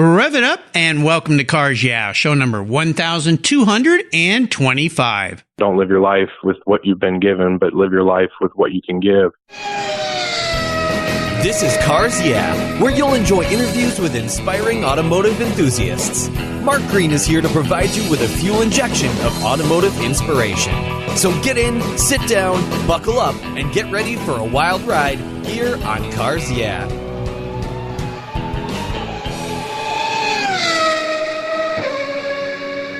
Rev it up and welcome to Cars Yeah, show number 1225. Don't live your life with what you've been given, but live your life with what you can give. This is Cars Yeah, where you'll enjoy interviews with inspiring automotive enthusiasts. Mark Green is here to provide you with a fuel injection of automotive inspiration. So get in, sit down, buckle up, and get ready for a wild ride here on Cars Yeah.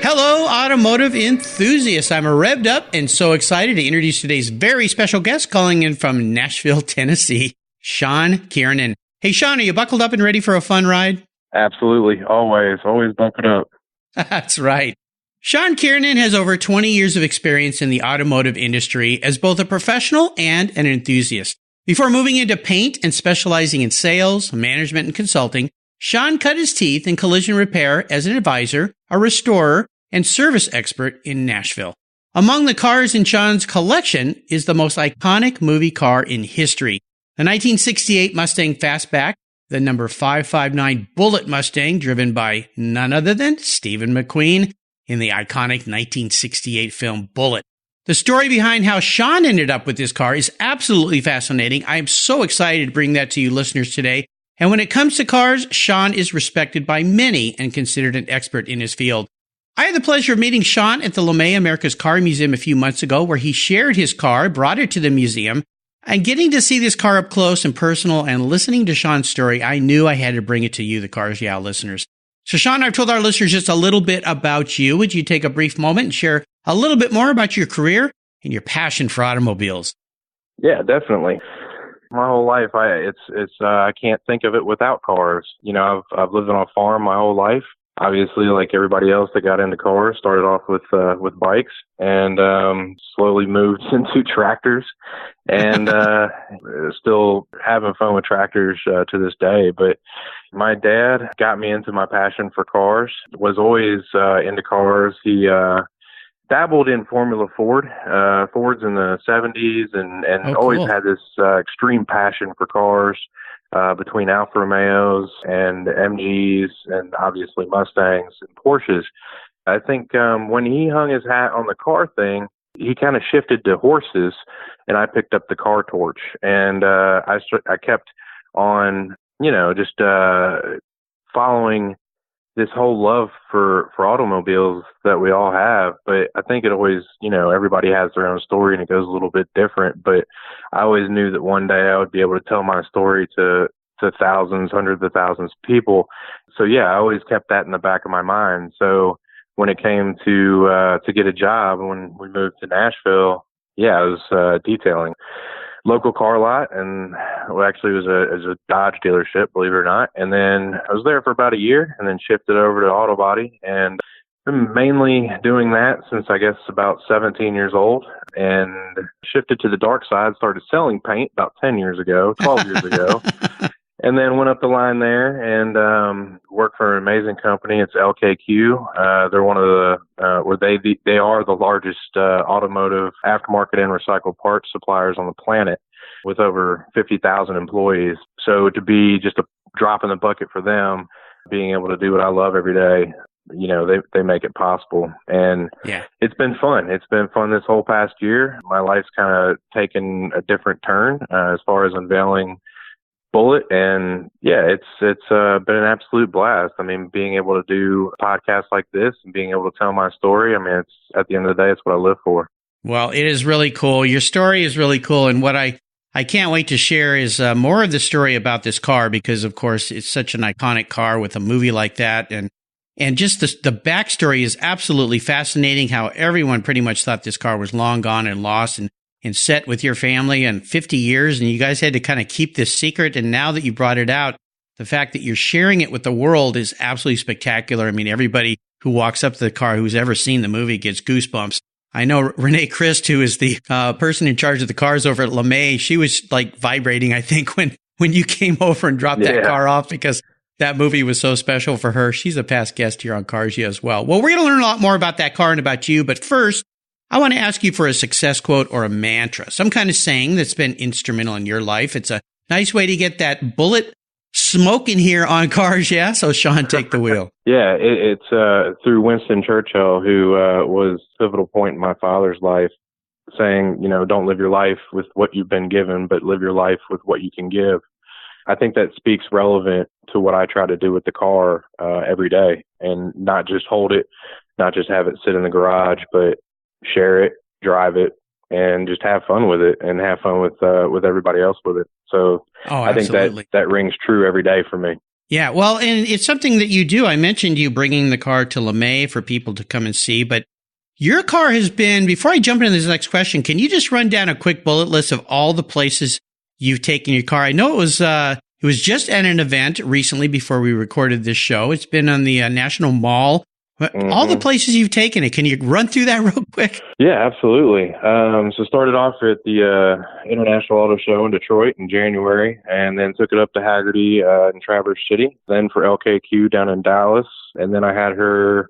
Hello, automotive enthusiasts. I'm revved up and so excited to introduce today's very special guest calling in from Nashville, Tennessee, Sean Kiernan. Hey, Sean, are you buckled up and ready for a fun ride? Absolutely. Always buckled up. That's right. Sean Kiernan has over 20 years of experience in the automotive industry as both a professional and an enthusiast. Before moving into paint and specializing in sales, management, and consulting, Sean cut his teeth in collision repair as an advisor, a restorer, and service expert in Nashville. Among the cars in Sean's collection is the most iconic movie car in history, the 1968 Mustang Fastback, the number 559 Bullitt Mustang driven by none other than Steve McQueen in the iconic 1968 film Bullitt. The story behind how Sean ended up with this car is absolutely fascinating. I am so excited to bring that to you listeners today. And when it comes to cars, Sean is respected by many and considered an expert in his field. I had the pleasure of meeting Sean at the LeMay America's Car Museum a few months ago, where he shared his car, brought it to the museum, and getting to see this car up close and personal and listening to Sean's story, I knew I had to bring it to you, the Cars Yeah listeners. So Sean, I've told our listeners just a little bit about you. Would you take a brief moment and share a little bit more about your career and your passion for automobiles? Yeah, definitely. My whole life, I can't think of it without cars. You know, I've lived on a farm my whole life. Obviously, like everybody else that got into cars, started off with bikes and slowly moved into tractors, and still having fun with tractors to this day. But my dad got me into my passion for cars. Was always into cars. He dabbled in Formula Fords in the 70s, and always had this extreme passion for cars. Between Alfa Romeos and MGs and obviously Mustangs and Porsches. I think when he hung his hat on the car thing, he kind of shifted to horses, and I picked up the car torch. And I kept on, just following this whole love for automobiles that we all have. But I think it always, everybody has their own story and it goes a little bit different. But I always knew that one day I would be able to tell my story to thousands, hundreds of thousands of people. So yeah, I always kept that in the back of my mind. So when it came to get a job, when we moved to Nashville, yeah, it was detailing. Local car lot, and actually it was a Dodge dealership, believe it or not. And then I was there for about a year and then shifted over to auto body, and been mainly doing that since I guess about 17 years old, and shifted to the dark side, started selling paint about 10 years ago, 12 years ago. And then went up the line there and worked for an amazing company. It's LKQ. They're one of the they are the largest automotive aftermarket and recycled parts suppliers on the planet, with over 50,000 employees. So to be just a drop in the bucket for them, being able to do what I love every day, they make it possible. And yeah, it's been fun. It's been fun this whole past year. My life's kind of taken a different turn as far as unveiling Bullitt, and yeah, it's been an absolute blast. I mean, being able to do podcasts like this and being able to tell my story, I mean, it's at the end of the day, it's what I live for. Well, it is really cool. Your story is really cool, and what I can't wait to share is more of the story about this car, because of course it's such an iconic car with a movie like that, and just the backstory is absolutely fascinating. How everyone pretty much thought this car was long gone and lost, and set with your family and 50 years, and you guys had to kind of keep this secret. And now that you brought it out, the fact that you're sharing it with the world is absolutely spectacular. I mean, everybody who walks up to the car who's ever seen the movie gets goosebumps. I know Renee Christ, who is the person in charge of the cars over at LeMay, she was like vibrating, I think, when you came over and dropped that car off, because that movie was so special for her. She's a past guest here on Cars Yeah as well. Well, we're going to learn a lot more about that car and about you, but first, I want to ask you for a success quote or a mantra, some kind of saying that's been instrumental in your life. It's a nice way to get that Bullitt smoking here on Cars Yeah. So Sean, take the wheel. Yeah, it's through Winston Churchill, who was a pivotal point in my father's life, saying, don't live your life with what you've been given, but live your life with what you can give. I think that speaks relevant to what I try to do with the car every day, and not just hold it, not just have it sit in the garage, but share it, drive it, and just have fun with it, and have fun with everybody else with it. So I think that rings true every day for me. Yeah, well, and it's something that you do. I mentioned you bringing the car to LeMay for people to come and see, but your car has been, before I jump into this next question, can you just run down a quick bullet list of all the places you've taken your car? I know it was just at an event recently before we recorded this show. It's been on the National Mall. Mm-hmm. All the places you've taken it, can you run through that real quick? Yeah, absolutely. So started off at the International Auto Show in Detroit in January, and then took it up to Hagerty in Traverse City, then for LKQ down in Dallas. And then I had her,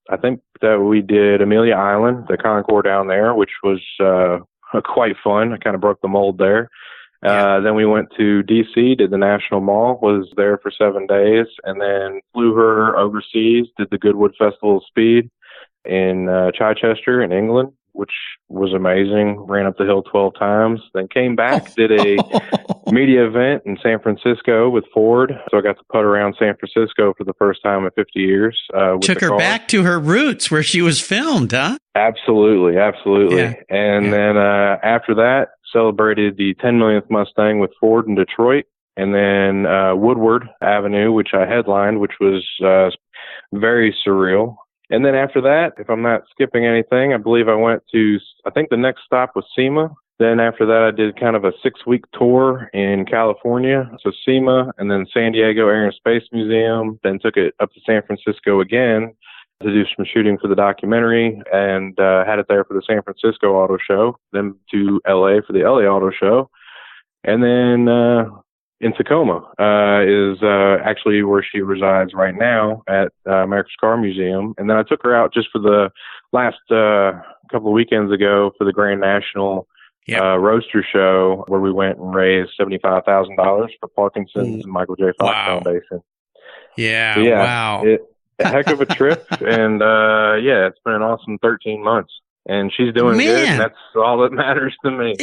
I think that we did Amelia Island, the Concours down there, which was quite fun. I kind of broke the mold there. Then we went to DC, did the National Mall, was there for 7 days, and then flew her overseas, did the Goodwood Festival of Speed in Chichester in England, which was amazing. Ran up the hill 12 times, then came back, did a media event in San Francisco with Ford. So I got to putt around San Francisco for the first time in 50 years. Took her back to her roots where she was filmed, huh? Absolutely. Yeah. And then after that, celebrated the 10 millionth Mustang with Ford in Detroit, and then Woodward Avenue, which I headlined, which was very surreal. And then after that, if I'm not skipping anything, I believe I went to, I think the next stop was SEMA. Then after that, I did kind of a 6-week tour in California. So SEMA, and then San Diego Air and Space Museum, then took it up to San Francisco again to do some shooting for the documentary, and had it there for the San Francisco Auto Show, then to LA for the LA Auto Show. And then in Tacoma is actually where she resides right now at America's Car Museum. And then I took her out just for the last couple of weekends ago for the Grand National Roadster Show, where we went and raised $75,000 for Parkinson's and Michael J. Fox Foundation. Yeah, so wow. A heck of a trip, and it's been an awesome 13 months, and she's doing good, and that's all that matters to me.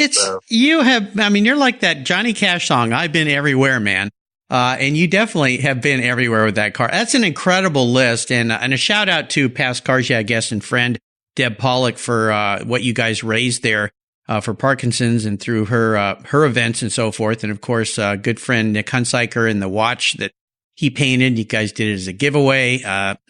You're like that Johnny Cash song, I've been everywhere, man. And you definitely have been everywhere with that car. That's an incredible list, and a shout out to past Cars Yeah guest and friend Deb Pollock for what you guys raised there for Parkinson's and through her events and so forth, and of course good friend Nick Hunsiker and the watch that he painted. You guys did it as a giveaway.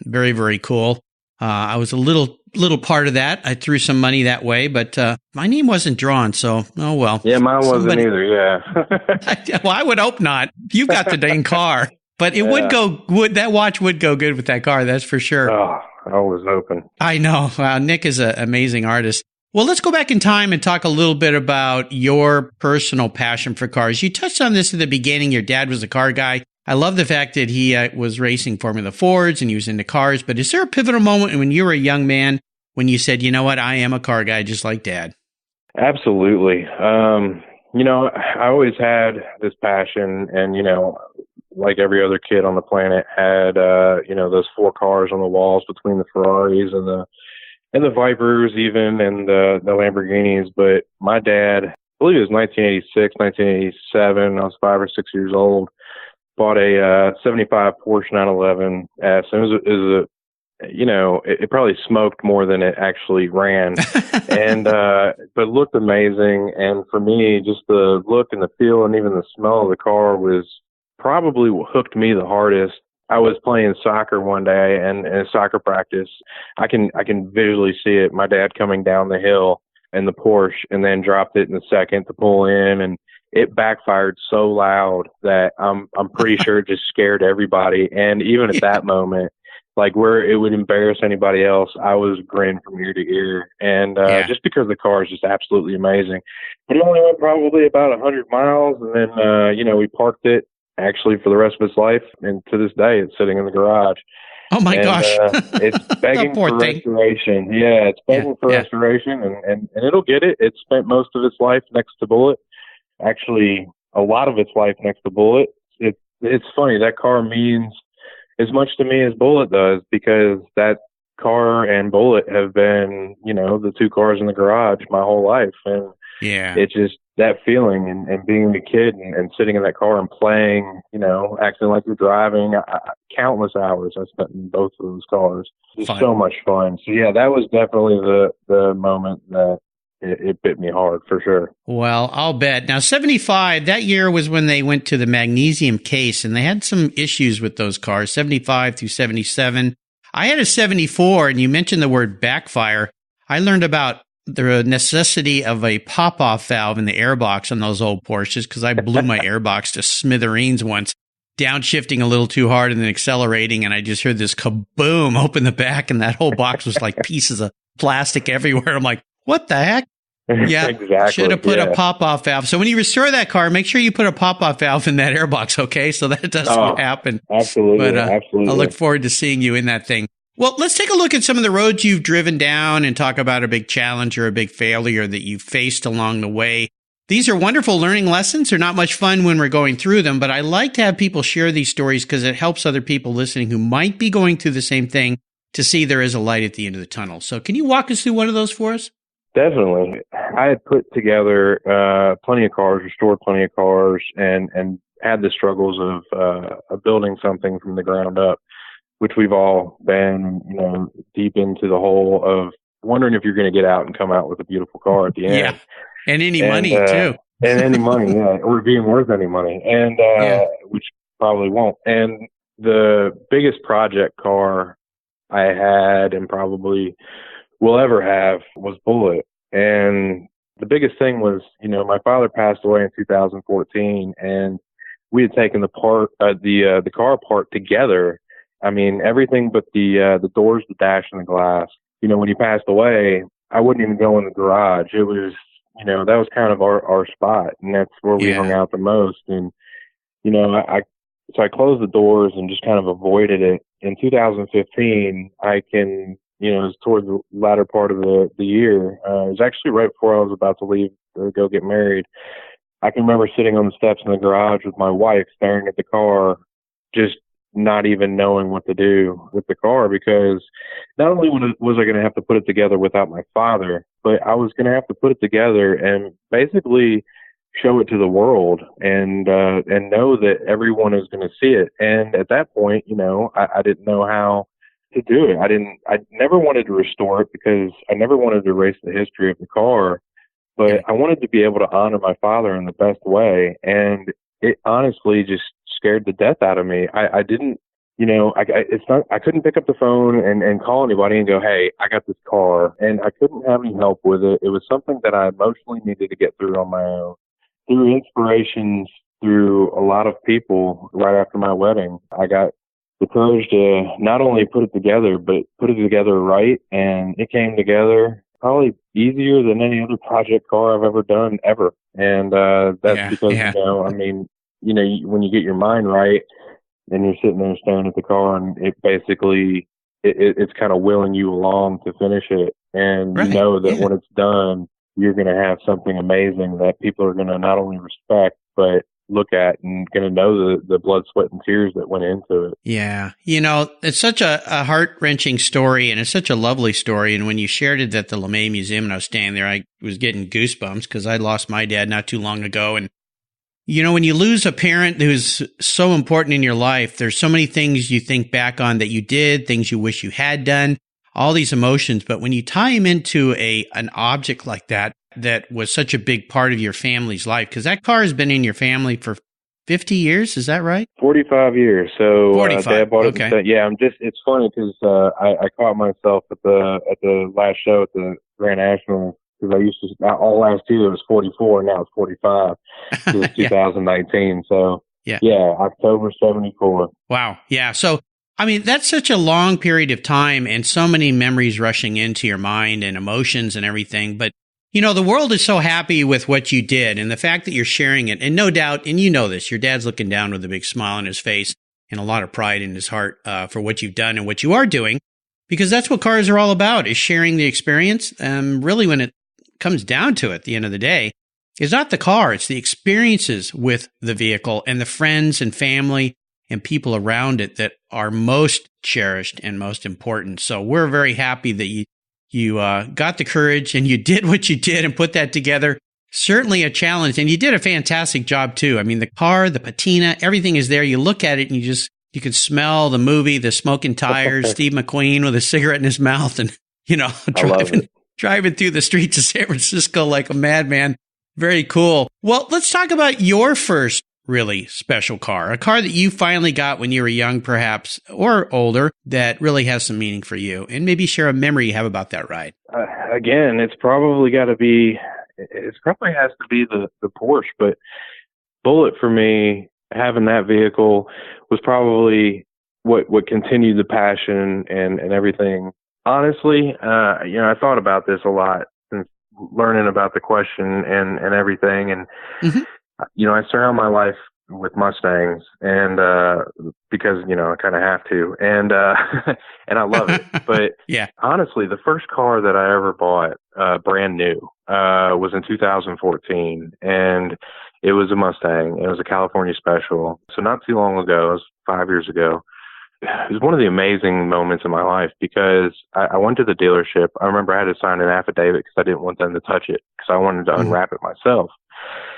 Very, very cool. I was a little part of that. I threw some money that way, but my name wasn't drawn, so oh well. Yeah, mine wasn't either. Yeah. Well, I would hope not. You've got the dang car, but it that watch would go good with that car. That's for sure. Oh, I was hoping. I know. Nick is an amazing artist. Well, let's go back in time and talk a little bit about your personal passion for cars. You touched on this at the beginning. Your dad was a car guy. I love the fact that he was racing Formula Fords and he was into cars, but is there a pivotal moment when you were a young man when you said, you know what, I am a car guy just like Dad? Absolutely. I always had this passion, and, like every other kid on the planet, had, those 4 cars on the walls between the Ferraris and the Vipers even, and the Lamborghinis. But my dad, I believe it was 1986, 1987, I was 5 or 6 years old, bought a 75 Porsche 911 S. And it probably smoked more than it actually ran, and but looked amazing. And for me, just the look and the feel and even the smell of the car was probably what hooked me the hardest. I was playing soccer one day, and in soccer practice, I can visually see it. My dad coming down the hill in the Porsche, and then dropped it in the second to pull in, and it backfired so loud that I'm pretty sure it just scared everybody. And even at that moment, like where it would embarrass anybody else, I was grinning from ear to ear. And just because the car is just absolutely amazing. But it only went probably about 100 miles, and then we parked it actually for the rest of its life. And to this day, it's sitting in the garage. Oh my gosh. It's begging for restoration. Yeah, it's begging for restoration, and it'll get it. It spent most of its life next to Bullitt. Actually, a lot of its life next to Bullitt. It's it's funny, that car means as much to me as Bullitt does, because that car and Bullitt have been, the two cars in the garage my whole life. And it's just that feeling and being a kid and sitting in that car and playing, acting like you're driving. Countless hours I spent in both of those cars. It's so much fun. So yeah, that was definitely the moment that it bit me hard, for sure. Well, I'll bet. Now, 75, that year was when they went to the magnesium case, and they had some issues with those cars, 75 through 77. I had a 74, and you mentioned the word backfire. I learned about the necessity of a pop-off valve in the airbox on those old Porsches, because I blew my airbox to smithereens once, downshifting a little too hard and then accelerating, and I just heard this kaboom open the back, and that whole box was like pieces of plastic everywhere. I'm like, what the heck? Yeah, exactly. Should have put a pop-off valve. So when you restore that car, make sure you put a pop-off valve in that airbox, okay? So that doesn't happen. Absolutely, but, absolutely. I look forward to seeing you in that thing. Well, let's take a look at some of the roads you've driven down and talk about a big challenge or a big failure that you faced along the way. These are wonderful learning lessons. They're not much fun when we're going through them, but I like to have people share these stories because it helps other people listening who might be going through the same thing to see there is a light at the end of the tunnel. So can you walk us through one of those for us? Definitely. I had put together plenty of cars, restored plenty of cars, and had the struggles of building something from the ground up, which we've all been, deep into the hole of wondering if you're going to get out and come out with a beautiful car at the end. Yeah, and any money, too. And any money, yeah, or being worth any money, and which probably won't. And the biggest project car I had and probably will ever have was Bullitt. And the biggest thing was, my father passed away in 2014, and we had taken the car apart together. I mean, everything but the doors, the dash, and the glass. When he passed away, I wouldn't even go in the garage. It was, that was kind of our spot, and that's where we hung out the most. And, so I closed the doors and just kind of avoided it. In 2015, it was towards the latter part of the year. It was actually right before I was about to leave to go get married. I can remember sitting on the steps in the garage with my wife, staring at the car, just not even knowing what to do with the car, because not only was I going to have to put it together without my father, but I was going to have to put it together and basically show it to the world and know that everyone is going to see it. And at that point, I didn't know how to do it. I never wanted to restore it because I never wanted to erase the history of the car, but I wanted to be able to honor my father in the best way. And it honestly just scared the death out of me. I didn't, I couldn't pick up the phone and call anybody and go, hey, I got this car. And I couldn't have any help with it. It was something that I emotionally needed to get through on my own. Through inspirations, through a lot of people right after my wedding, I got the courage to not only put it together, but put it together right. And it came together probably easier than any other project car I've ever done ever. And that's because, when you get your mind right and you're sitting there staring at the car, and it basically, it's kind of willing you along to finish it. And you know that when it's done, you're going to have something amazing that people are going to not only respect, but look at and going to know the blood, sweat, and tears that went into it. Yeah. It's such a heart-wrenching story, and it's such a lovely story. And when you shared it at the LeMay Museum and I was standing there, I was getting goosebumps because I lost my dad not too long ago. And, when you lose a parent who's so important in your life, there's so many things you think back on that you did, things you wish you had done, all these emotions. But when you tie him into an object like that was such a big part of your family's life, because that car has been in your family for 50 years, is that right? 45 years. So 45. Dad bought it. Okay. Yeah, it's funny because I caught myself at the last show at the Grand National, because I used to, all last year it was 44, and now it's 45. It was 2019. So October 74. Wow. Yeah. So that's such a long period of time and so many memories rushing into your mind and emotions and everything. But, the world is so happy with what you did, and the fact that you're sharing it. And no doubt, and this, your dad's looking down with a big smile on his face and a lot of pride in his heart for what you've done and what you are doing, because that's what cars are all about, is sharing the experience. Really, when it comes down to it, at the end of the day, is not the car. It's the experiences with the vehicle and the friends and family and people around it that are most cherished and most important. So we're very happy that you got the courage and you did what you did and put that together. Certainly a challenge. And you did a fantastic job too. I mean, the car, the patina, everything is there. You look at it and you can smell the movie, the smoking tires, Steve McQueen with a cigarette in his mouth and, driving through the streets of San Francisco like a madman. Very cool. Well, let's talk about your first really special car, a car that you finally got when you were young, perhaps, or older, that really has some meaning for you, and maybe share a memory you have about that ride. Again, it probably has to be the Porsche, but Bullitt for me, having that vehicle was probably what continued the passion and everything. Honestly, I thought about this a lot since learning about the question and everything, and I surround my life with Mustangs, and because I kind of have to, and and I love it. But honestly, the first car that I ever bought, brand new, was in 2014, and it was a Mustang. It was a California Special. So not too long ago, it was 5 years ago. It was one of the amazing moments in my life because I went to the dealership. I remember I had to sign an affidavit because I didn't want them to touch it because I wanted to unwrap it myself.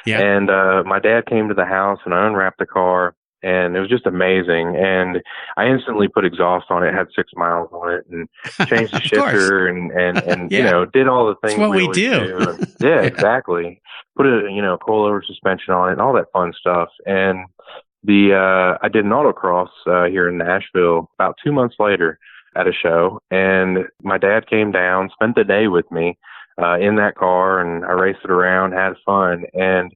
Yeah. And my dad came to the house and I unwrapped the car, and it was just amazing. And I instantly put exhaust on it, had 6 miles on it, and changed the shifter and did all the things. That's what we do. Yeah, exactly. Put a coilover suspension on it and all that fun stuff. And I did an autocross here in Nashville about 2 months later at a show, and my dad came down, spent the day with me in that car, and I raced it around, had fun. And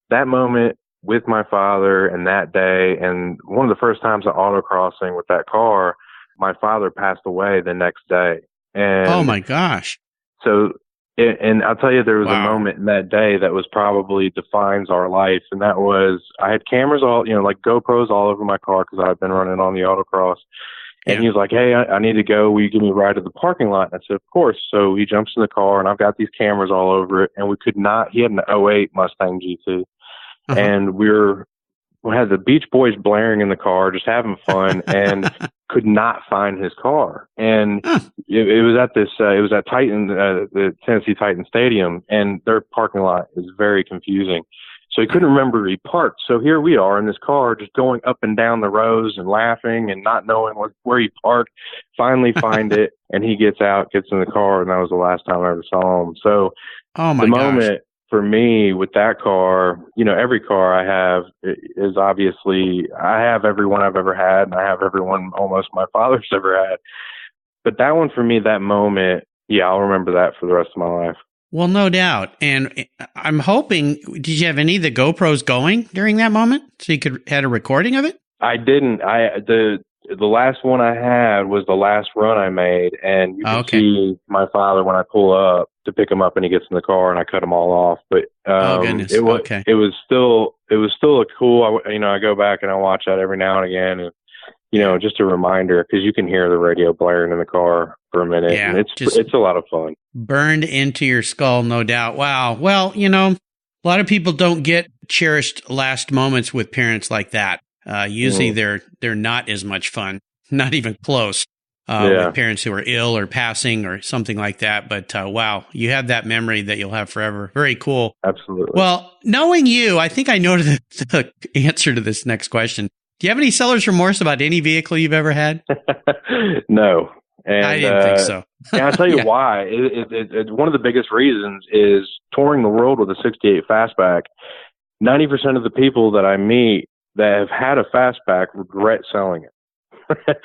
that moment with my father and that day, and one of the first times at autocrossing with that car, my father passed away the next day. And oh my gosh. So, and I'll tell you, there was a moment in that day that was probably defines our life. And that was, I had cameras all, like GoPros all over my car because I've been running on the autocross. And he was like, hey, I need to go. Will you give me a ride to the parking lot? And I said, of course. So he jumps in the car, and I've got these cameras all over it. And he had an '08 Mustang GT. And we had the Beach Boys blaring in the car, just having fun, and could not find his car. And it was at Titan, the Tennessee Titan Stadium, and their parking lot is very confusing. So he couldn't remember where he parked. So here we are in this car, just going up and down the rows and laughing and not knowing where he parked. Finally find it, and he gets out, gets in the car, and that was the last time I ever saw him. So moment for me with that car, every car I have is obviously, I have every one I've ever had, and I have every one almost my father's ever had. But that one for me, that moment, I'll remember that for the rest of my life. Well, no doubt. And I'm hoping, did you have any of the GoPros going during that moment so you had a recording of it? I didn't. The last one I had was the last run I made, and you can see my father when I pull up to pick him up, and he gets in the car, and I cut them all off. But goodness. It was still a cool. I go back and I watch that every now and again, and just a reminder, because you can hear the radio blaring in the car for a minute, and it's a lot of fun. Burned into your skull, no doubt. Wow. Well, a lot of people don't get cherished last moments with parents like that. Usually they're not as much fun, not even close, with parents who are ill or passing or something like that. But wow, you have that memory that you'll have forever. Very cool. Absolutely. Well, knowing you, I think I know the answer to this next question. Do you have any seller's remorse about any vehicle you've ever had? No. And I didn't think so. And I'll tell you why. One of the biggest reasons is touring the world with a 68 Fastback. 90% of the people that I meet that have had a Fastback regret selling it.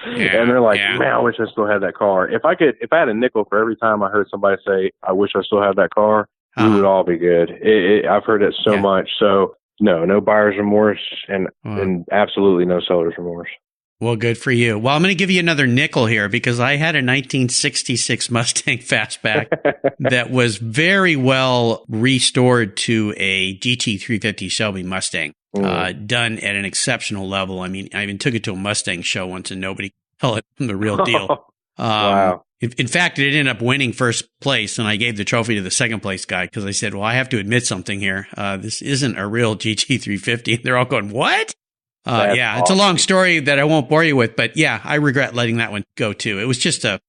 And they're like, man, I wish I still had that car. If I had a nickel for every time I heard somebody say, I wish I still had that car, we would all be good. I've heard it so much. So no buyer's remorse and absolutely no seller's remorse. Well, good for you. Well, I'm going to give you another nickel here because I had a 1966 Mustang Fastback that was very well restored to a GT350 Shelby Mustang, done at an exceptional level. I mean, I even took it to a Mustang show once and nobody held it the real deal. Wow. In fact, it ended up winning first place, and I gave the trophy to the second place guy because I said, well, I have to admit something here. This isn't a real GT350. They're all going, what? Yeah, awesome. It's a long story that I won't bore you with, but yeah, I regret letting that one go too. It was just a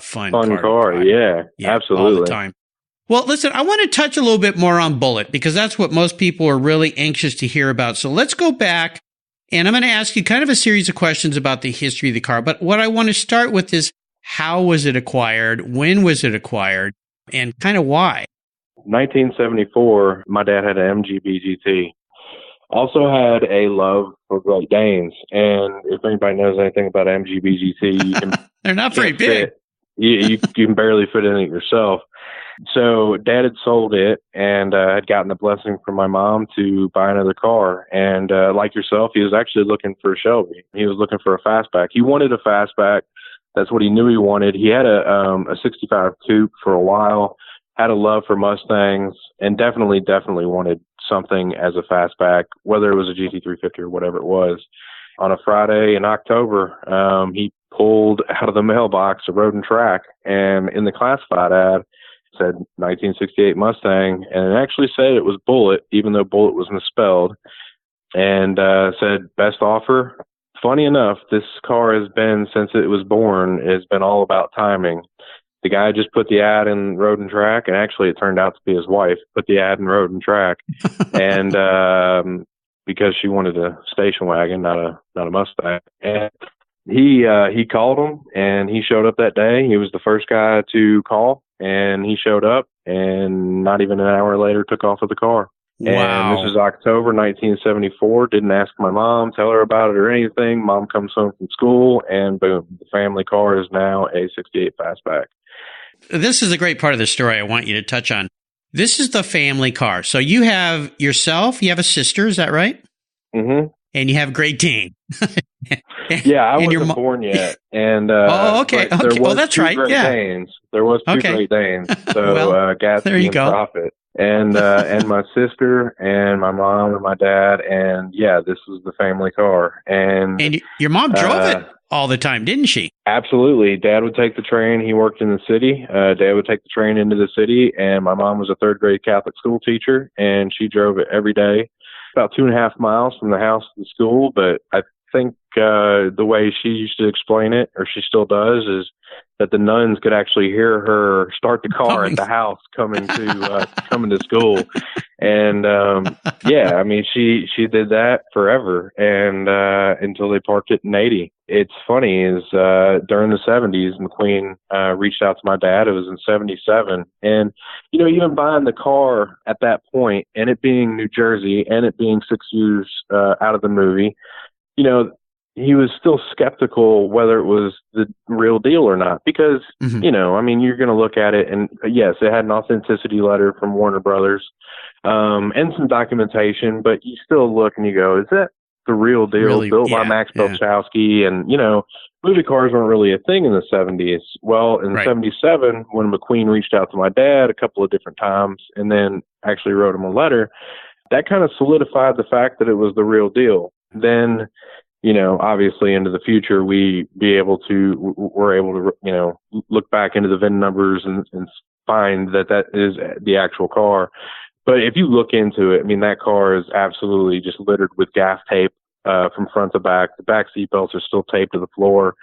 fun car. Yeah, absolutely. All the time. Well, listen, I want to touch a little bit more on Bullitt because that's what most people are really anxious to hear about. So let's go back, and I'm going to ask you kind of a series of questions about the history of the car. But what I want to start with is, how was it acquired? When was it acquired? And kind of why? 1974, my dad had an MG BGT. Also had a love for Great Danes. And if anybody knows anything about MG BGT, you can they're not very big. You can barely fit in it yourself. So Dad had sold it and had gotten the blessing from my mom to buy another car. And like yourself, he was actually looking for a Shelby. He was looking for a fastback. He wanted a fastback. That's what he knew he wanted. He had a 65 coupe for a while, had a love for Mustangs, and definitely wanted something as a fastback, whether it was a GT350 or whatever it was. On a Friday in October, he pulled out of the mailbox a Road and Track, and in the classified ad, said 1968 Mustang, and it actually said it was Bullitt, even though Bullitt was misspelled, and said best offer. Funny enough, this car has been, since it was born, has been all about timing. The guy just put the ad in Road and Track, and actually it turned out to be his wife, put the ad in Road and Track, and because she wanted a station wagon, not a Mustang. And he called him, and he showed up that day. He was the first guy to call, and he showed up, and not even an hour later took off with the car. Wow. And this is October 1974. Didn't ask my mom, tell her about it or anything. Mom comes home from school, and boom, the family car is now a 68 Fastback. This is a great part of the story I want you to touch on. This is the family car. So you have yourself, you have a sister, is that right? Mm-hmm. And you have Great Dane. Yeah, I wasn't born yet. And okay. There was that's two right. Great Danes. There was two Great Danes. So well, Gatsby there you and go. Prophet. And my sister and my mom and my dad, and yeah, this was the family car. And your mom drove it all the time, didn't she? Absolutely. Dad would take the train. He worked in the city. Dad would take the train into the city, and my mom was a third grade Catholic school teacher, and she drove it every day, about 2.5 miles from the house to the school. But I think the way she used to explain it, or she still does, is that the nuns could actually hear her start the car at the house coming to school. And yeah, I mean, she did that forever, and until they parked it in 80. It's funny is during the 70s, McQueen reached out to my dad. It was in 77, and even buying the car at that point, and it being New Jersey, and it being 6 years out of the movie, he was still skeptical whether it was the real deal or not, because, I mean, you're going to look at it, and yes, it had an authenticity letter from Warner Brothers, and some documentation, but you still look and you go, is that the real deal, really, built by Max Belchowski? And, movie cars weren't really a thing in the 70s. Well, in 77, when McQueen reached out to my dad a couple of different times and then actually wrote him a letter, that kind of solidified the fact that it was the real deal. Then, obviously into the future, we're able to, look back into the VIN numbers and find that is the actual car. But if you look into it, I mean, that car is absolutely just littered with gaff tape from front to back. The back seat belts are still taped to the floor.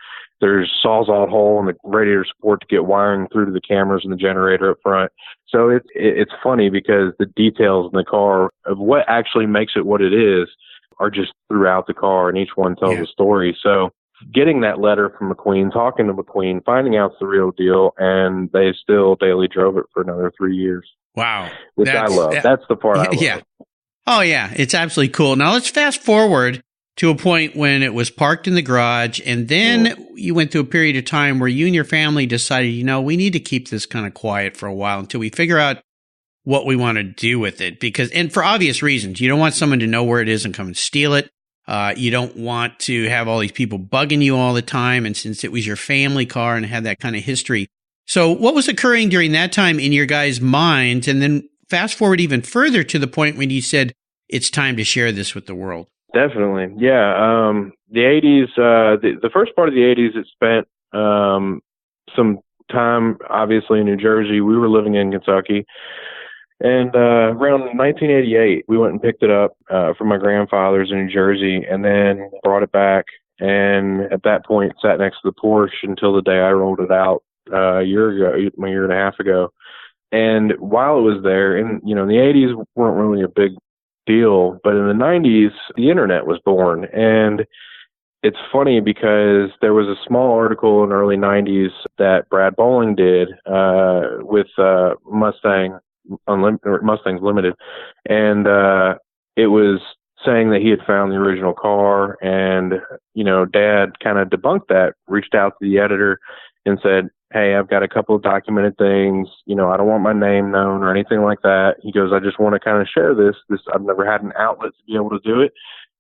There's sawzalled hole in the radiator support to get wiring through to the cameras and the generator up front. So it's funny because the details in the car of what actually makes it what it is are just throughout the car, and each one tells a story. So getting that letter from McQueen, talking to McQueen, finding out it's the real deal, and they still daily drove it for another 3 years. Wow. Which I love. That's the part I love. Yeah. Oh, yeah. It's absolutely cool. Now let's fast forward to a point when it was parked in the garage, and then you went through a period of time where you and your family decided, we need to keep this kind of quiet for a while until we figure out what we want to do with it. And for obvious reasons, you don't want someone to know where it is and come and steal it. You don't want to have all these people bugging you all the time. And since it was your family car and had that kind of history. So what was occurring during that time in your guys' minds? And then fast forward even further to the point when you said, it's time to share this with the world. Definitely. Yeah. The 80s, the first part of the 80s, it spent some time, obviously, in New Jersey. We were living in Kentucky. And around 1988, we went and picked it up from my grandfather's in New Jersey and then brought it back. And at that point, sat next to the Porsche until the day I rolled it out a year and a half ago. And while it was there, in the 80s weren't really a big deal, but in the 90s, the internet was born. And it's funny because there was a small article in the early 90s that Brad Bowling did with Mustangs Limited, and it was saying that he had found the original car, and Dad kind of debunked that, reached out to the editor and said, hey, I've got a couple of documented things, I don't want my name known or anything like that. He goes, I just want to kind of share this I've never had an outlet to be able to do it,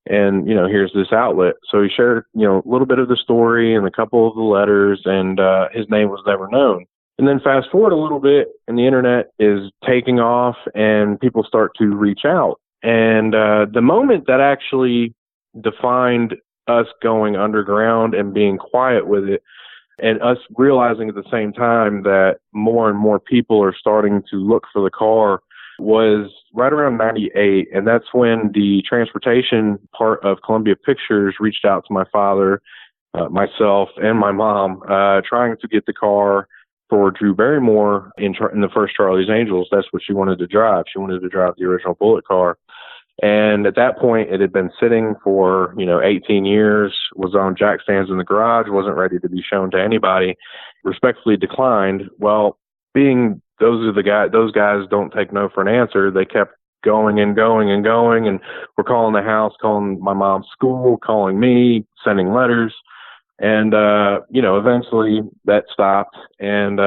and here's this outlet. So he shared a little bit of the story and a couple of the letters, and his name was never known. And then fast forward a little bit, and the internet is taking off, and people start to reach out. And the moment that actually defined us going underground and being quiet with it, and us realizing at the same time that more and more people are starting to look for the car, was right around 98. And that's when the transportation part of Columbia Pictures reached out to my father, myself, and my mom, trying to get the car for Drew Barrymore in the first Charlie's Angels. That's what she wanted to drive. She wanted to drive the original Bullitt car. And at that point, it had been sitting for, 18 years, was on jack stands in the garage, wasn't ready to be shown to anybody, respectfully declined. Well, being those guys don't take no for an answer, they kept going and going and going, and we're calling the house, calling my mom's school, calling me, sending letters. And, eventually that stopped, and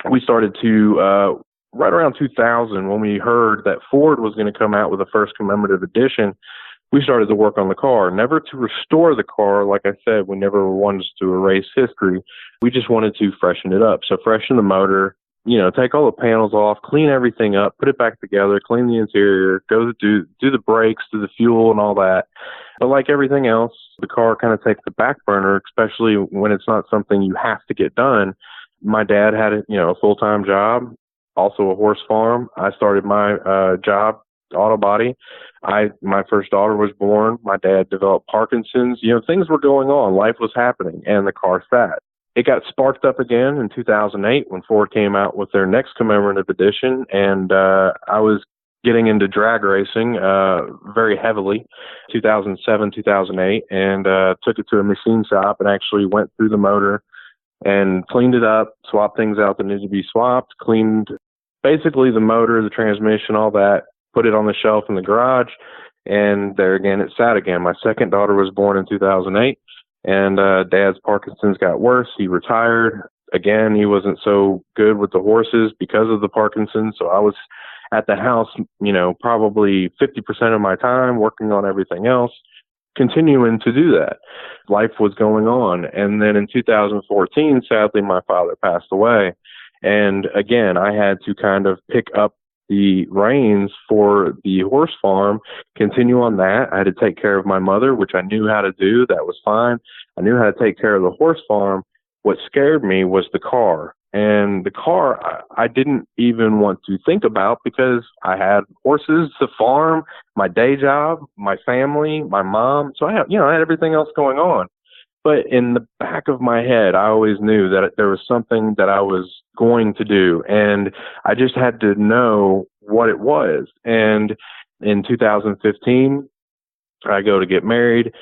we started to, right around 2000, when we heard that Ford was going to come out with the first commemorative edition, we started to work on the car. Never to restore the car. Like I said, we never wanted to erase history. We just wanted to freshen it up. So freshen the motor, take all the panels off, clean everything up, put it back together, clean the interior, go do the brakes, do the fuel and all that. But like everything else, the car kind of takes the back burner, especially when it's not something you have to get done. My dad had a full-time job, also a horse farm. I started my job, auto body. My first daughter was born. My dad developed Parkinson's. Things were going on. Life was happening, and the car sat. It got sparked up again in 2008 when Ford came out with their next commemorative edition, and I was getting into drag racing very heavily, 2007, 2008, and took it to a machine shop and actually went through the motor and cleaned it up, swapped things out that needed to be swapped, cleaned basically the motor, the transmission, all that, put it on the shelf in the garage, and there again, it sat again. My second daughter was born in 2008, and Dad's Parkinson's got worse. He retired. Again, he wasn't so good with the horses because of the Parkinson's, so I was at the house, probably 50% of my time working on everything else, continuing to do that. Life was going on. And then in 2014, sadly, my father passed away. And again, I had to kind of pick up the reins for the horse farm, continue on that. I had to take care of my mother, which I knew how to do. That was fine. I knew how to take care of the horse farm. What scared me was the car. And the car, I didn't even want to think about because I had horses, the farm, my day job, my family, my mom. So I had everything else going on. But in the back of my head, I always knew that there was something that I was going to do. And I just had to know what it was. And in 2015, I go to get married.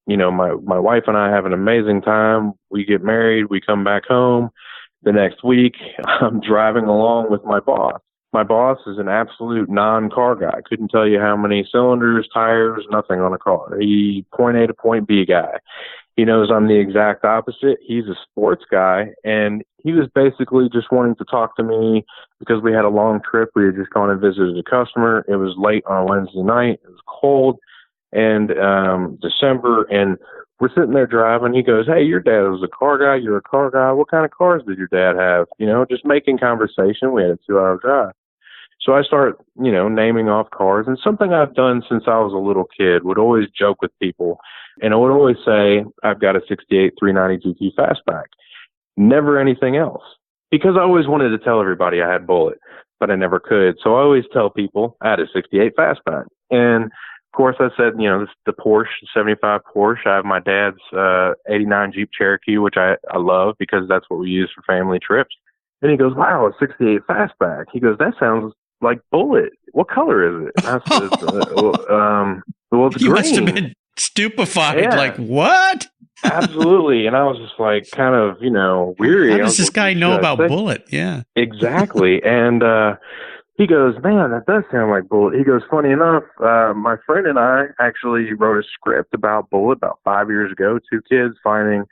My wife and I have an amazing time. We get married. We come back home. The next week, I'm driving along with my boss. My boss is an absolute non-car guy. Couldn't tell you how many cylinders, tires, nothing on a car. He point A to point B guy. He knows I'm the exact opposite. He's a sports guy, and he was basically just wanting to talk to me because we had a long trip. We had just gone and visited a customer. It was late on a Wednesday night. It was cold, and December, and we're sitting there driving. He goes, hey, your dad was a car guy. You're a car guy. What kind of cars did your dad have? Just making conversation. We had a 2-hour drive. So I start, naming off cars, and something I've done since I was a little kid, would always joke with people. And I would always say, I've got a 68 390 GT Fastback. Never anything else. because I always wanted to tell everybody I had Bullitt, but I never could. So I always tell people I had a 68 Fastback. And of course I said, you know, this is the Porsche, 75 Porsche. I have my dad's 89 Jeep Cherokee, which I love because that's what we use for family trips. And he goes, wow, a 68 Fastback. He goes, that sounds like Bullitt. What color is it? I said, well, it's you green. must have been stupefied. Yeah. Like, what? Absolutely. And I was just like, kind of, you know, weary. How does this guy know about Bullitt? Yeah. Exactly. And he goes, man, that does sound like Bullitt. He goes, funny enough, my friend and I actually wrote a script about Bullitt about 5 years ago, 2 kids finding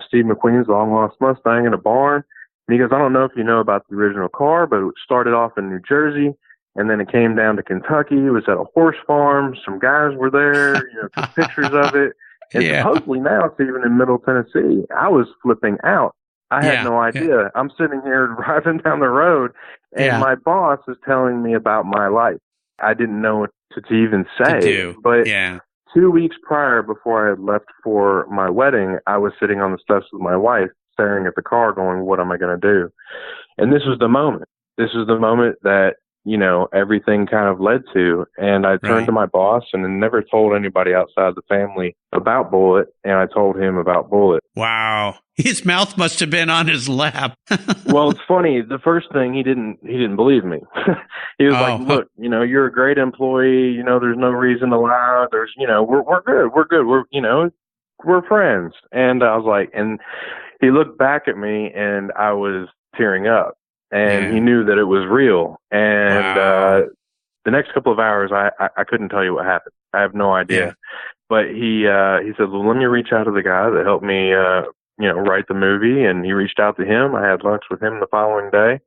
Steve McQueen's long-lost Mustang in a barn. And he goes, I don't know if you know about the original car, but it started off in New Jersey, and then it came down to Kentucky. It was at a horse farm. Some guys were there, you know, took pictures of it. And supposedly now it's even in Middle Tennessee. I was flipping out. I had no idea. Yeah. I'm sitting here driving down the road, and my boss is telling me about my life. I didn't know what to even say. But 2 weeks prior, before I had left for my wedding, I was sitting on the steps with my wife, staring at the car going, what am I going to do? And this was the moment. This is the moment that, you know, everything kind of led to. And I turned to my boss and never told anybody outside the family about Bullitt. And I told him about Bullitt. Wow. His mouth must have been on his lap. Well, it's funny. The first thing, he didn't believe me. He was like, look, you know, you're a great employee. You know, there's no reason to lie. There's, you know, we're good. We're good. We're, you know, we're friends. And I was like, and he looked back at me and I was tearing up. And he knew that it was real. And the next couple of hours, I couldn't tell you what happened. I have no idea. Yeah. But he said, well, let me reach out to the guy that helped me, you know, write the movie. And he reached out to him. I had lunch with him the following day.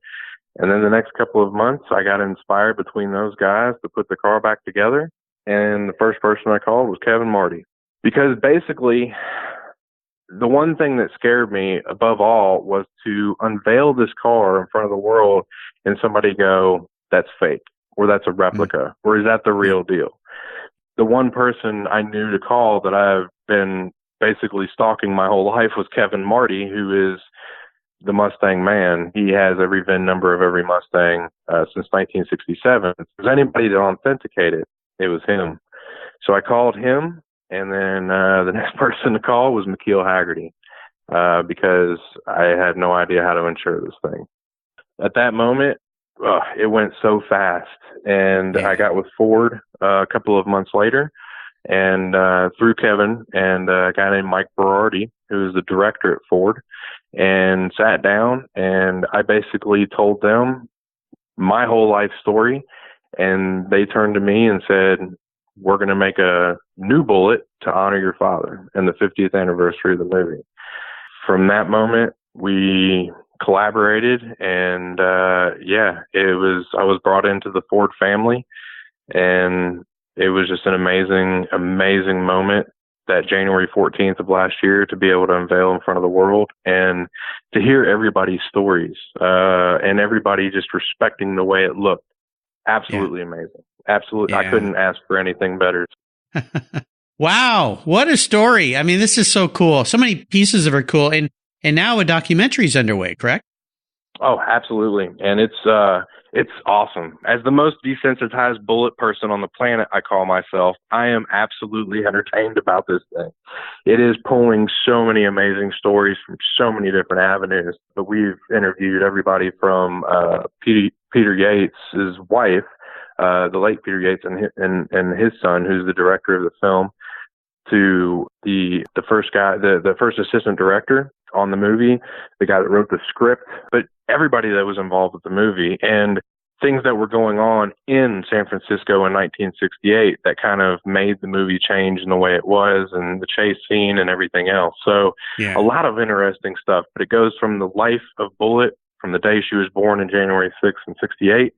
And then the next couple of months, I got inspired between those guys to put the car back together. And the first person I called was Kevin Marty. Because basically, the one thing that scared me above all was to unveil this car in front of the world and somebody go, that's fake, or that's a replica, or is that the real deal? The one person I knew to call that I've been basically stalking my whole life was Kevin Marty, who is the Mustang man. He has every VIN number of every Mustang since 1967. If there's anybody to authenticate it, it was him. So I called him. And then the next person to call was McKeel Haggerty because I had no idea how to insure this thing. At that moment, it went so fast. And I got with Ford a couple of months later and through Kevin and a guy named Mike Berardi, who is the director at Ford, and sat down. And I basically told them my whole life story. And they turned to me and said, we're going to make a new Bullitt to honor your father and the 50th anniversary of the movie. From that moment, we collaborated and, I was brought into the Ford family, and it was just an amazing, amazing moment that January 14th of last year to be able to unveil in front of the world and to hear everybody's stories, and everybody just respecting the way it looked. Absolutely amazing. Absolutely. I couldn't ask for anything better. Wow. What a story. I mean, this is so cool. So many pieces of it are cool. And now a documentary is underway, correct? Oh, absolutely. And it's awesome. As the most desensitized Bullitt person on the planet, I call myself, I am absolutely entertained about this thing. It is pulling so many amazing stories from so many different avenues. But we've interviewed everybody from Peter Yates' wife, the late Peter Yates, and his son, who's the director of the film, to the first guy, the first assistant director on the movie, the guy that wrote the script, but everybody that was involved with the movie and things that were going on in San Francisco in 1968 that kind of made the movie change in the way it was and the chase scene and everything else. So a lot of interesting stuff, but it goes from the life of Bullitt from the day she was born in January 6th in 68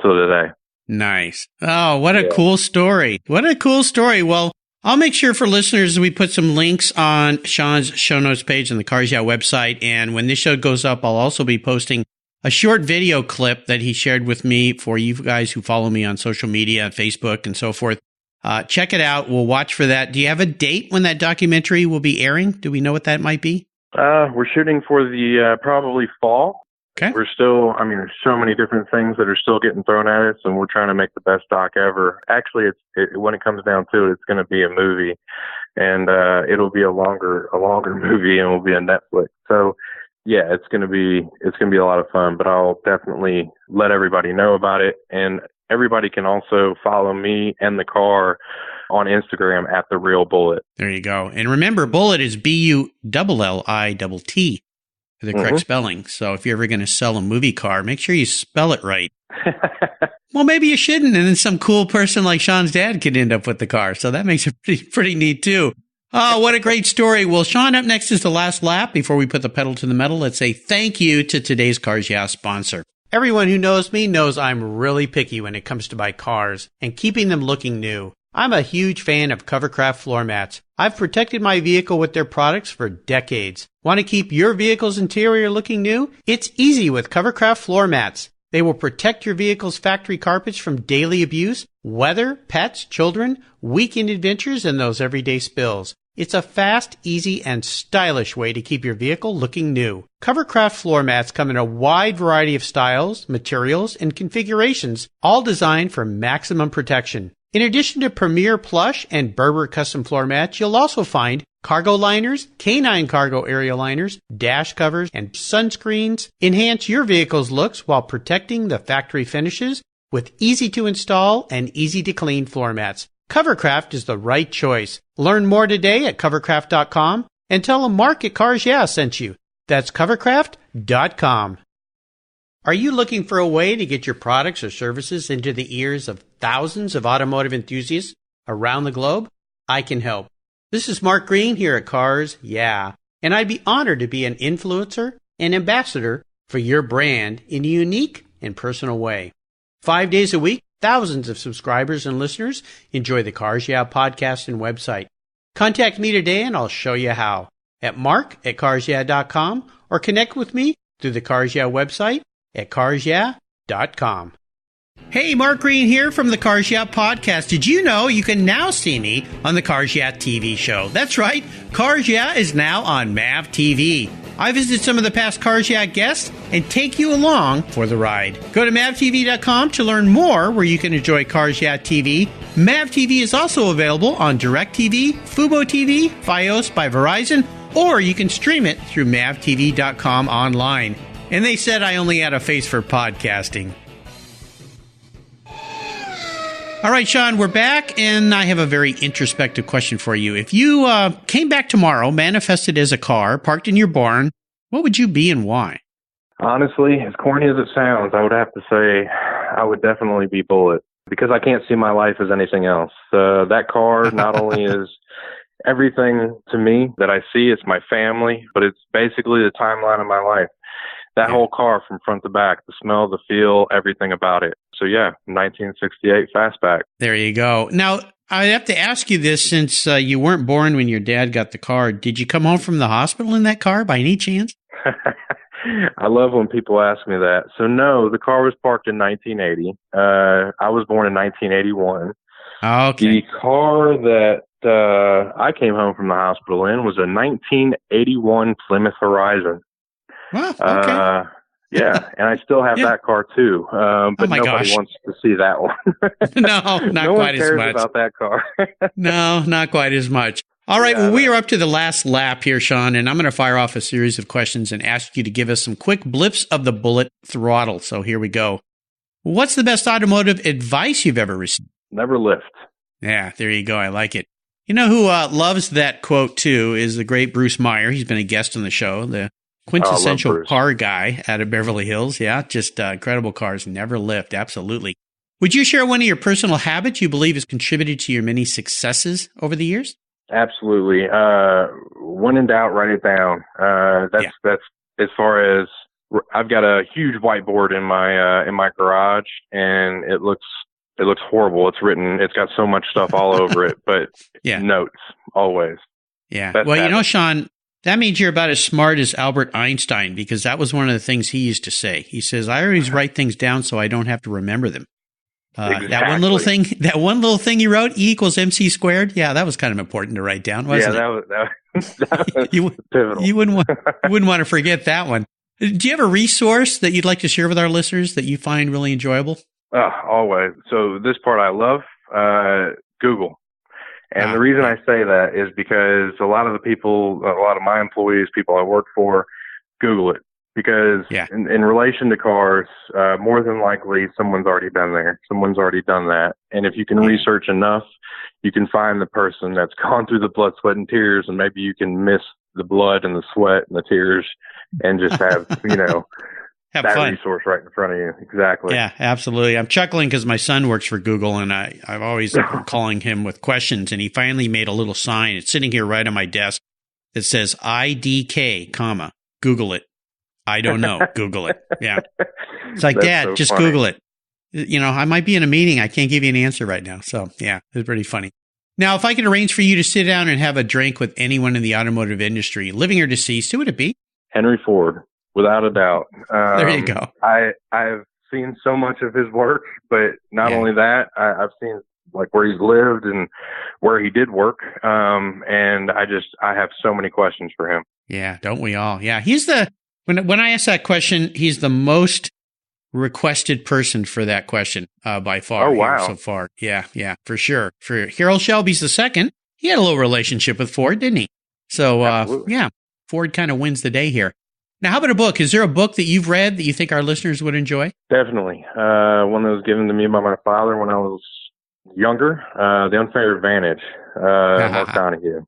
till today. Nice. Oh, what a cool story. What a cool story. Well, I'll make sure for listeners we put some links on Sean's show notes page on the Cars Yeah website. And when this show goes up, I'll also be posting a short video clip that he shared with me for you guys who follow me on social media, Facebook and so forth. Check it out. We'll watch for that. Do you have a date when that documentary will be airing? Do we know what that might be? We're shooting for the probably fall. Okay. We're still, I mean, there's so many different things that are still getting thrown at us, and we're trying to make the best stock ever. Actually, when it comes down to it, it's going to be a movie, and it'll be a longer movie, and it'll be a Netflix. So, yeah, it's going to be a lot of fun. But I'll definitely let everybody know about it, and everybody can also follow me and the car on Instagram at The Real Bullitt. There you go. And remember, Bullitt is Bullitt for the correct spelling. So if you're ever going to sell a movie car, make sure you spell it right. Well, maybe you shouldn't, and then some cool person like Sean's dad could end up with the car. So that makes it pretty neat too. Oh, what a great story. Well, Sean, up next is the last lap. Before we put the pedal to the metal, let's say thank you to today's Cars Yeah sponsor. Everyone who knows me knows I'm really picky when it comes to my cars and keeping them looking new. I'm a huge fan of Covercraft floor mats. I've protected my vehicle with their products for decades. Want to keep your vehicle's interior looking new? It's easy with Covercraft floor mats. They will protect your vehicle's factory carpets from daily abuse, weather, pets, children, weekend adventures, and those everyday spills. It's a fast, easy, and stylish way to keep your vehicle looking new. Covercraft floor mats come in a wide variety of styles, materials, and configurations, all designed for maximum protection. In addition to Premier Plush and Berber custom floor mats, you'll also find cargo liners, canine cargo area liners, dash covers, and sunscreens. Enhance your vehicle's looks while protecting the factory finishes with easy-to-install and easy-to-clean floor mats. Covercraft is the right choice. Learn more today at covercraft.com and tell them Mark at Cars Yeah sent you. That's covercraft.com. Are you looking for a way to get your products or services into the ears of thousands of automotive enthusiasts around the globe? I can help. This is Mark Green here at Cars Yeah, and I'd be honored to be an influencer and ambassador for your brand in a unique and personal way. 5 days a week, thousands of subscribers and listeners enjoy the Cars Yeah podcast and website. Contact me today and I'll show you how at mark@carsyeah.com or connect with me through the Cars Yeah website at carsyeah.com. Hey, Mark Green here from the Cars Yeah podcast. Did you know you can now see me on the Cars Yeah TV show? That's right. Cars Yeah is now on MAV TV. I visit some of the past Cars Yeah guests and take you along for the ride. Go to mavtv.com to learn more where you can enjoy Cars Yeah TV. MAV TV is also available on DirecTV, Fubo TV, Fios by Verizon, or you can stream it through mavtv.com online. And they said I only had a face for podcasting. All right, Sean, we're back, and I have a very introspective question for you. If you came back tomorrow, manifested as a car, parked in your barn, what would you be and why? Honestly, as corny as it sounds, I would have to say I would definitely be Bullitt, because I can't see my life as anything else. That car not only is everything to me that I see, it's my family, but it's basically the timeline of my life. That whole car from front to back, the smell, the feel, everything about it. So yeah, 1968 Fastback. There you go. Now, I have to ask you this since you weren't born when your dad got the car. Did you come home from the hospital in that car by any chance? I love when people ask me that. So no, the car was parked in 1980. I was born in 1981. Okay. The car that I came home from the hospital in was a 1981 Plymouth Horizon. Well, okay. Yeah, and I still have that car too, but nobody wants to see that one. No, not quite as much. No one cares about that car. No, not quite as much. All right, well, we are up to the last lap here, Sean, and I'm going to fire off a series of questions and ask you to give us some quick blips of the Bullitt throttle. So here we go. What's the best automotive advice you've ever received? Never lift. Yeah, there you go. I like it. You know who loves that quote too is the great Bruce Meyer. He's been a guest on the show, the quintessential car guy out of Beverly Hills. Yeah, just incredible cars, never lift. Absolutely. Would you share one of your personal habits you believe has contributed to your many successes over the years? Absolutely. When in doubt, write it down. That's as far as I've got a huge whiteboard in my garage, and it looks horrible. It's got so much stuff all over it, but notes always. Yeah. Best habit. You know, Sean, that means you're about as smart as Albert Einstein, because that was one of the things he used to say. He says, I always write things down so I don't have to remember them. Exactly. That one little thing you wrote, E equals MC squared. Yeah, that was kind of important to write down, wasn't it? That was pivotal. You wouldn't want to forget that one. Do you have a resource that you'd like to share with our listeners that you find really enjoyable? Always. So this part I love, Google. And the reason I say that is because a lot of my employees, people I work for, Google it. Because in relation to cars, more than likely someone's already been there. Someone's already done that. And if you can research enough, you can find the person that's gone through the blood, sweat, and tears, and maybe you can miss the blood and the sweat and the tears and just have, have that fun. resource right in front of you. Exactly. Yeah, absolutely. I'm chuckling because my son works for Google, and I've always calling him with questions, and he finally made a little sign. It's sitting here right on my desk that says IDK, comma, Google it. I don't know. Google it. Yeah. It's like, Dad, so just funny. Google it. I might be in a meeting. I can't give you an answer right now. So, yeah, it's pretty funny. Now, if I could arrange for you to sit down and have a drink with anyone in the automotive industry, living or deceased, who would it be? Henry Ford, without a doubt. There you go. I've seen so much of his work, but not only that, I've seen like where he's lived and where he did work. And I have so many questions for him. Yeah, don't we all? Yeah, when I ask that question, he's the most requested person for that question by far. Oh, wow. So far. Yeah, for sure. For Harold Shelby's the second. He had a little relationship with Ford, didn't he? So, Ford kind of wins the day here. Now, how about a book? Is there a book that you've read that you think our listeners would enjoy? Definitely. One that was given to me by my father when I was younger, The Unfair Advantage, Mark Donahue.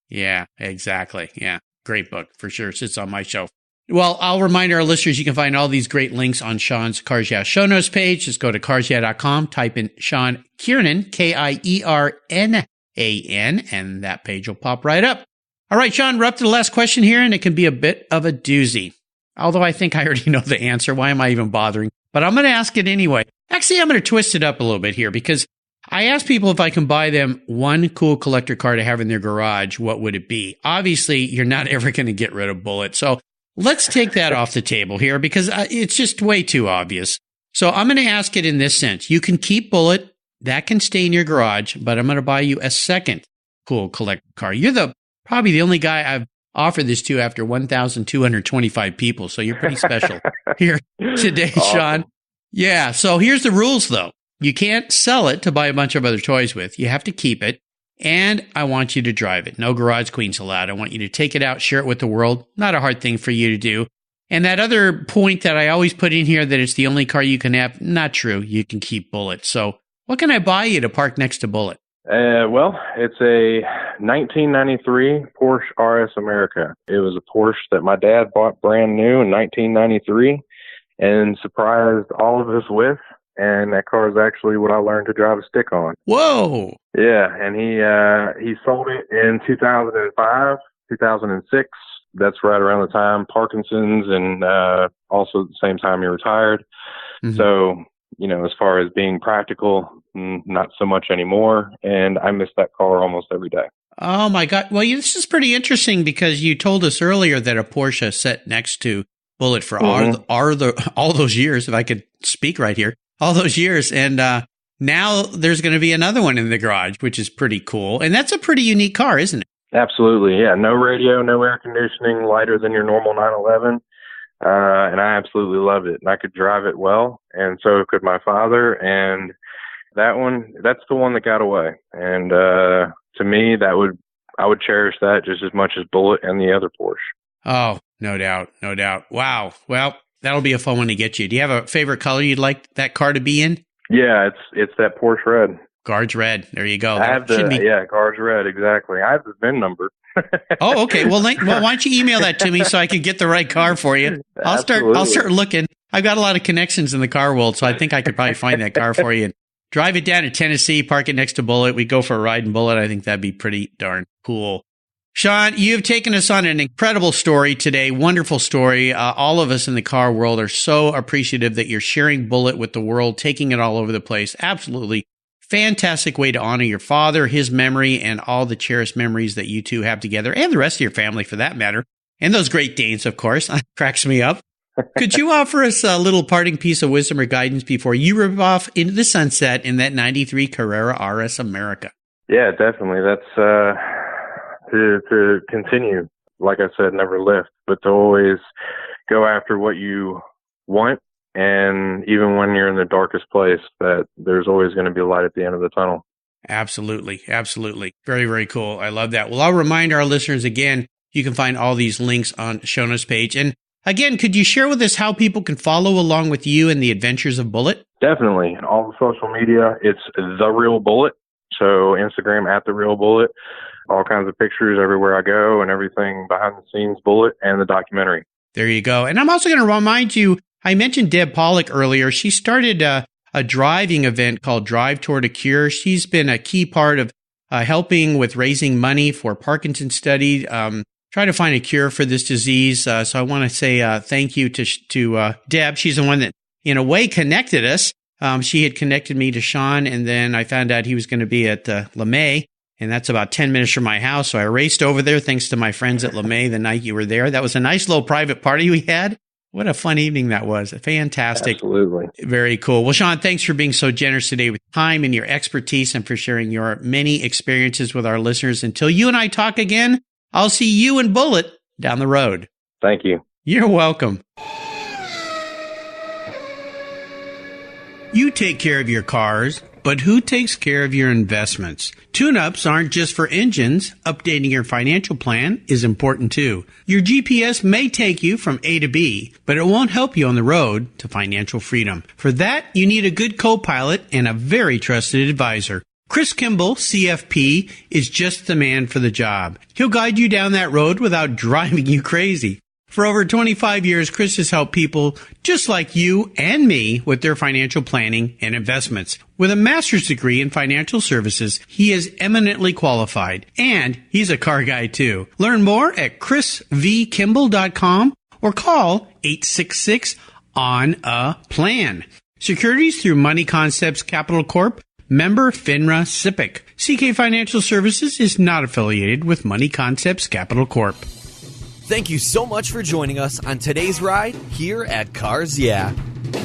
Yeah, exactly. Yeah, great book for sure. It sits on my shelf. Well, I'll remind our listeners you can find all these great links on Sean's Cars Yeah show notes page. Just go to carsyeah.com, type in Sean Kiernan, Kiernan, and that page will pop right up. All right, Sean, we're up to the last question here, and it can be a bit of a doozy. Although I think I already know the answer. Why am I even bothering? But I'm going to ask it anyway. Actually, I'm going to twist it up a little bit here because I asked people if I can buy them one cool collector car to have in their garage, what would it be? Obviously, you're not ever going to get rid of Bullitt. So let's take that off the table here because it's just way too obvious. So I'm going to ask it in this sense. You can keep Bullitt. That can stay in your garage, but I'm going to buy you a second cool collector car. You're probably the only guy I've offered this to after 1,225 people. So you're pretty special here today, awesome. Sean. Yeah. So here's the rules, though. You can't sell it to buy a bunch of other toys with. You have to keep it. And I want you to drive it. No garage queens allowed. I want you to take it out, share it with the world. Not a hard thing for you to do. And that other point that I always put in here that it's the only car you can have, not true. You can keep Bullitt. So what can I buy you to park next to Bullitt? Well, it's a 1993 Porsche Rs America. It was a Porsche that my dad bought brand new in 1993 and surprised all of us with. And that car is actually what I learned to drive a stick on. Whoa! Yeah, and he sold it in 2005, 2006. That's right around the time Parkinson's and also at the same time he retired. Mm-hmm. So, as far as being practical, not so much anymore. And I miss that car almost every day. Oh, my God. Well, this is pretty interesting because you told us earlier that a Porsche sat next to Bullitt for all those years, if I could speak right here. All those years. And now there's going to be another one in the garage, which is pretty cool. And that's a pretty unique car, isn't it? Absolutely. Yeah. No radio, no air conditioning, lighter than your normal 911. And I absolutely love it. And I could drive it well. And so could my father. And that's the one that got away. And to me, I would cherish that just as much as Bullitt and the other Porsche. Oh, no doubt. No doubt. Wow. Well, that'll be a fun one to get you. Do you have a favorite color you'd like that car to be in? Yeah, it's that Porsche red. Guards red. There you go. I have Guards red, exactly. I have the VIN number. Oh, okay. Well, why don't you email that to me so I can get the right car for you? I'll start looking. I've got a lot of connections in the car world, so I think I could probably find that car for you and drive it down to Tennessee, park it next to Bullitt. We go for a ride in Bullitt. I think that'd be pretty darn cool. Sean, you've taken us on an incredible story today. Wonderful story. All of us in the car world are so appreciative that you're sharing Bullitt with the world, taking it all over the place. Absolutely fantastic way to honor your father, his memory, and all the cherished memories that you two have together, and the rest of your family for that matter. And those Great Danes, of course. Cracks me up. Could you offer us a little parting piece of wisdom or guidance before you rip off into the sunset in that 93 Carrera RS America? Yeah, definitely. That's to continue, like I said, never lift, but to always, go after what you want. And even when you're in the darkest place, that there's always going to be a light at the end of the tunnel. Absolutely. Absolutely. Very, very cool. I love that. Well, I'll remind our listeners again, you can find all these links on the show notes page. And again, could you share with us how people can follow along with you in the Adventures of Bullitt? Definitely. All the social media, it's The Real Bullitt. So Instagram @TheRealBullitt. All kinds of pictures everywhere I go and everything behind the scenes Bullitt and the documentary. There you go. And I'm also going to remind you, I mentioned Deb Pollock earlier. She started a driving event called Drive Toward a Cure. She's been a key part of helping with raising money for Parkinson's study, trying to find a cure for this disease. So I want to say thank you to Deb. She's the one that, in a way, connected us. She had connected me to Sean, and then I found out he was going to be at LeMay, and that's about 10 minutes from my house. So I raced over there thanks to my friends at LeMay the night you were there. That was a nice little private party we had. What a fun evening that was. Fantastic. Absolutely. Very cool. Well, Sean, thanks for being so generous today with time and your expertise and for sharing your many experiences with our listeners. Until you and I talk again, I'll see you and Bullitt down the road. Thank you. You're welcome. You take care of your cars, but who takes care of your investments? Tune-ups aren't just for engines. Updating your financial plan is important too. Your GPS may take you from A to B, but it won't help you on the road to financial freedom. For that, you need a good co-pilot and a very trusted advisor. Chris Kimball, CFP, is just the man for the job. He'll guide you down that road without driving you crazy. For over 25 years, Chris has helped people just like you and me with their financial planning and investments. With a master's degree in financial services, he is eminently qualified, and he's a car guy too. Learn more at chrisvkimball.com or call 866-ON-A-PLAN. Securities through Money Concepts Capital Corp. Member FINRA SIPC. CK Financial Services is not affiliated with Money Concepts Capital Corp. Thank you so much for joining us on today's ride here at Cars Yeah.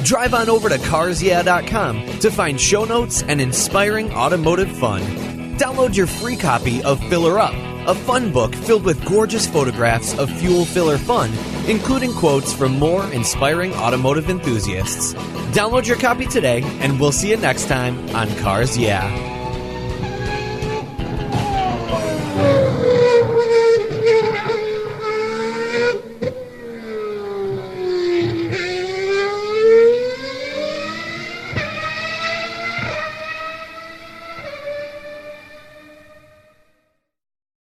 Drive on over to carsyeah.com to find show notes and inspiring automotive fun. Download your free copy of Filler Up, a fun book filled with gorgeous photographs of fuel filler fun, including quotes from more inspiring automotive enthusiasts. Download your copy today, and we'll see you next time on Cars Yeah.